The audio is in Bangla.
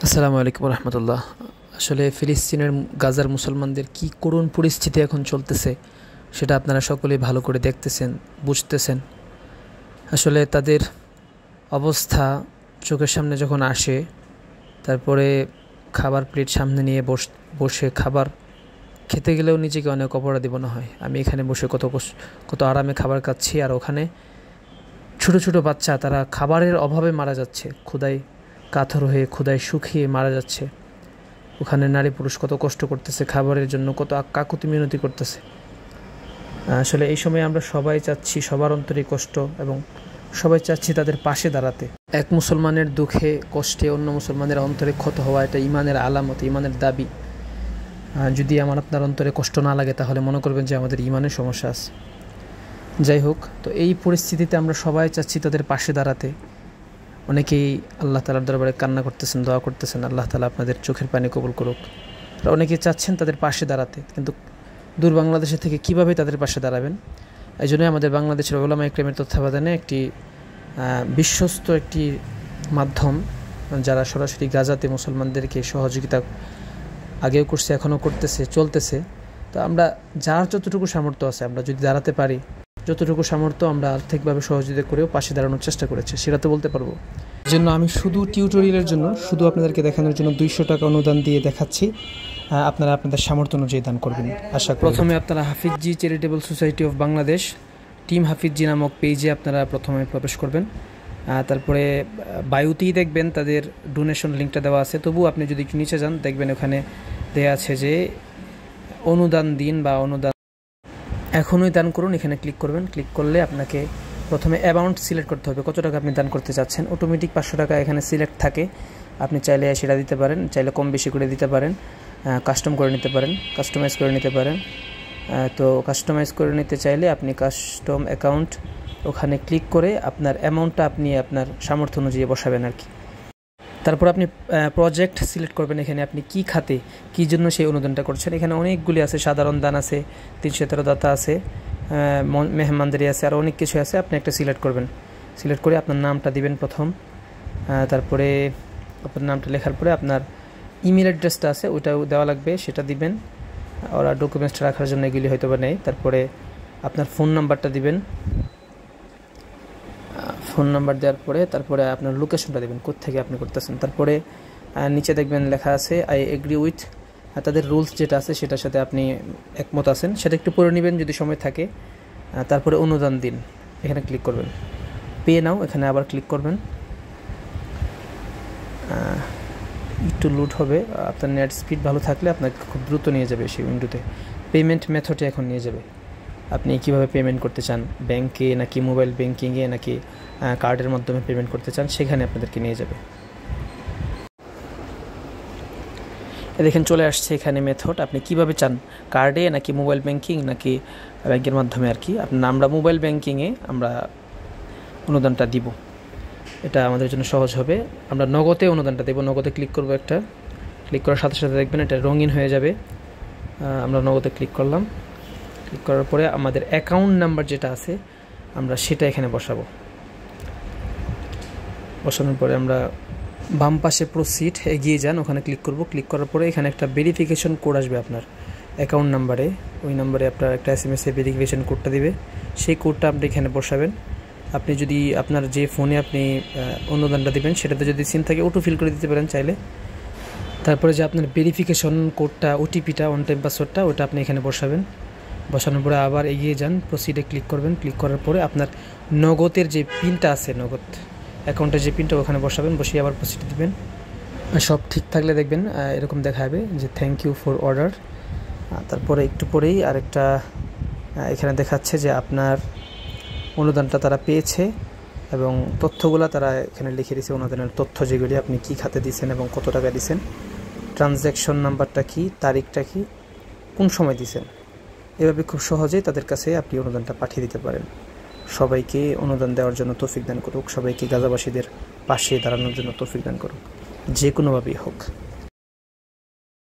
আসসালামু আলাইকুম রহমতুল্লাহ। আসলে ফিলিস্তিনের গাজার মুসলমানদের কি করুণ পরিস্থিতি এখন চলতেছে সেটা আপনারা সকলেই ভালো করে দেখতেছেন, বুঝতেছেন। আসলে তাদের অবস্থা চোখের সামনে যখন আসে, তারপরে খাবার প্লেট সামনে নিয়ে বসে খাবার খেতে গেলেও নিজেকে অনেক অপরাধী মনে হয়। আমি এখানে বসে কত আরামে খাবার খাচ্ছি, আর ওখানে ছোট ছোট বাচ্চা তারা খাবারের অভাবে মারা যাচ্ছে, ক্ষুধায় কাতর হয়ে ক্ষুধায় শুকিয়ে মারা যাচ্ছে। ওখানে নারী পুরুষ কত কষ্ট করতেছে খাবারের জন্য, কত কাকুতি মিনতি করতেছে। আসলে এই সময় আমরা সবাই চাচ্ছি, সবার অন্তরে কষ্ট, এবং সবাই চাচ্ছি তাদের পাশে দাঁড়াতে। এক মুসলমানের দুঃখে কষ্টে অন্য মুসলমানের অন্তরে ক্ষত হওয়া এটা ইমানের আলামত, ইমানের দাবি। যদি আমার আপনার অন্তরে কষ্ট না লাগে তাহলে মনে করবেন যে আমাদের ইমানের সমস্যা আছে। যাই হোক, তো এই পরিস্থিতিতে আমরা সবাই চাচ্ছি তাদের পাশে দাঁড়াতে। অনেকেই আল্লাহ তাআলার দরবারে কান্না করতেছেন, দোয়া করতেছেন, আল্লাহ তাআলা আপনাদের চোখের পানি কবুল করুক। আর অনেকেই চাচ্ছেন তাদের পাশে দাঁড়াতে, কিন্তু দূর বাংলাদেশে থেকে কীভাবে তাদের পাশে দাঁড়াবেন? এই জন্যই আমাদের বাংলাদেশের উলামা ইকরামের তত্ত্বাবধানে একটি বিশ্বস্ত একটি মাধ্যম, যারা সরাসরি গাজাতে মুসলমানদেরকে সহযোগিতা আগেও করছে, এখনও করতেছে, চলতেছে। তো আমরা যার যতটুকু সামর্থ্য আছে, আমরা যদি দাঁড়াতে পারি, যতটুকু সামর্থ্য আমরা আর্থিকভাবে সহযোগিতা করেও পাশে দাঁড়ানোর চেষ্টা করেছি, সেটা তো বলতে পারবো। এই জন্য আমি শুধু টিউটোরিয়ালের জন্য, শুধু আপনাদেরকে দেখানোর জন্য 200 টাকা অনুদান দিয়ে দেখাচ্ছি। আপনারা আপনাদের সামর্থ্য অনুযায়ী দান করবেন আশা করি। প্রথমে আপনারা Hafizji charitable society of Bangladesh team Hafizji নামক পেজে আপনারা প্রথমে প্রবেশ করবেন। তারপরে বায়ুতেই দেখবেন তাদের ডোনেশন লিঙ্কটা দেওয়া আছে। তবু আপনি যদি একটু নিচে যান, দেখবেন ওখানে দেওয়া আছে যে অনুদান দিন বা অনুদান এখনই দান করুন। এখানে ক্লিক করবেন। ক্লিক করলে আপনাকে প্রথমে অ্যামাউন্ট সিলেক্ট করতে হবে, কত টাকা আপনি দান করতে চাচ্ছেন। অটোমেটিক 500 টাকা এখানে সিলেক্ট থাকে, আপনি চাইলে সেটা দিতে পারেন, চাইলে কম বেশি করে দিতে পারেন, কাস্টম করে নিতে পারেন, কাস্টমাইজ করে নিতে পারেন। তো কাস্টমাইজ করে নিতে চাইলে আপনি কাস্টম অ্যাকাউন্ট ওখানে ক্লিক করে আপনার অ্যামাউন্টটা আপনি আপনার সামর্থ্য অনুযায়ী বসাবেন আর কি। তারপর আপনি প্রজেক্ট সিলেক্ট করবেন, এখানে আপনি কী খাতে কী জন্য সেই অনুদানটা করছেন। এখানে অনেকগুলি আছে, সাধারণ দান আছে, 313 দাতা আছে, মেহমানদারি আছে, আর অনেক কিছু আছে। আপনি একটা সিলেক্ট করবেন। সিলেক্ট করে আপনার নামটা দিবেন প্রথম। তারপরে আপনার নামটা লেখার পরে আপনার ইমেল অ্যাড্রেসটা আছে, ওইটাও দেওয়া লাগবে, সেটা দিবেন। ওরা ডকুমেন্টসটা রাখার জন্য এগুলি হয়তো বা নেই। তারপরে আপনার ফোন নাম্বারটা দিবেন। ফোন নাম্বার দেওয়ার পরে তারপরে আপনার লোকেশনটা দেবেন, কোত্থেকে আপনি করতেছেন। তারপরে নিচে দেখবেন লেখা আছে আই এগ্রি উইথ, তাদের রুলস যেটা আছে সেটার সাথে আপনি একমত আছেন, সেটা একটু পড়ে নেবেন যদি সময় থাকে। তারপরে অনুদান দিন, এখানে ক্লিক করবেন। পে নাও, এখানে আবার ক্লিক করবেন। একটু লোড হবে, আপনার নেট স্পিড ভালো থাকলে আপনাকে খুব দ্রুত নিয়ে যাবে সেই উইন্ডোতে। পেমেন্ট মেথডে এখন নিয়ে যাবে, আপনি কীভাবে পেমেন্ট করতে চান, ব্যাংকে নাকি মোবাইল ব্যাংকিংয়ে নাকি কার্ডের মাধ্যমে পেমেন্ট করতে চান, সেখানে আপনাদেরকে নিয়ে যাবে। দেখেন চলে আসছে এখানে মেথড, আপনি কিভাবে চান, কার্ডে নাকি মোবাইল ব্যাংকিং নাকি ব্যাংকের মাধ্যমে আর কি। আমরা মোবাইল ব্যাংকিংয়ে আমরা অনুদানটা দিব, এটা আমাদের জন্য সহজ হবে। আমরা নগদে অনুদানটা দেবো, নগদে ক্লিক করবো একটা। ক্লিক করার সাথে সাথে দেখবেন এটা রঙিন হয়ে যাবে। আমরা নগদে ক্লিক করলাম। ক্লিক করার পরে আমাদের অ্যাকাউন্ট নাম্বার যেটা আছে আমরা সেটা এখানে বসাবো। বসানোর পরে আমরা বাম পাশে প্রসিড এগিয়ে যান, ওখানে ক্লিক করব। ক্লিক করার পরে এখানে একটা ভেরিফিকেশন কোড আসবে আপনার অ্যাকাউন্ট নাম্বারে। ওই নাম্বারে আপনার একটা SMS-এ ভেরিফিকেশন কোডটা দিবে, সেই কোডটা আপনি এখানে বসাবেন। আপনি যদি আপনার যে ফোনে আপনি অনুদানটা দেবেন সেটাতে যদি সিম থাকে অটো ফিল করে দিতে পারেন চাইলে। তারপরে যে আপনার ভেরিফিকেশন কোডটা, OTP-টা, ওয়ান টাইম পাসওয়ার্ডটা, ওটা আপনি এখানে বসাবেন। বসানোর পরে আবার এগিয়ে যান, প্রসিডে ক্লিক করবেন। ক্লিক করার পরে আপনার নগদের যে পিনটা আছে, নগদ অ্যাকাউন্টের যে পিনটা ওখানে বসাবেন, বসিয়ে আবার প্রসিড দিবেন। সব ঠিক থাকলে দেখবেন এরকম দেখাবে যে থ্যাংক ইউ ফর অর্ডার। তারপরে একটু পরেই আরেকটা এখানে দেখাচ্ছে যে আপনার অনুদানটা তারা পেয়েছে এবং তথ্যগুলো তারা এখানে লিখে দিয়েছে, অনুদানের তথ্য যেগুলি আপনি কী খাতে দিয়েছেন এবং কত টাকা দিয়েছেন, ট্রানজ্যাকশন নাম্বারটা কী, তারিখটা কী, কোন সময় দিয়েছেন। এভাবে খুব সহজেই তাদের কাছে আপনি অনুদানটা পাঠিয়ে দিতে পারেন। সবাইকে অনুদান দেওয়ার জন্য তৌফিক দান করুক, সবাইকে গাজাবাসীদের পাশে দাঁড়ানোর জন্য তৌফিক দান করুক, যে কোনোভাবেই হোক।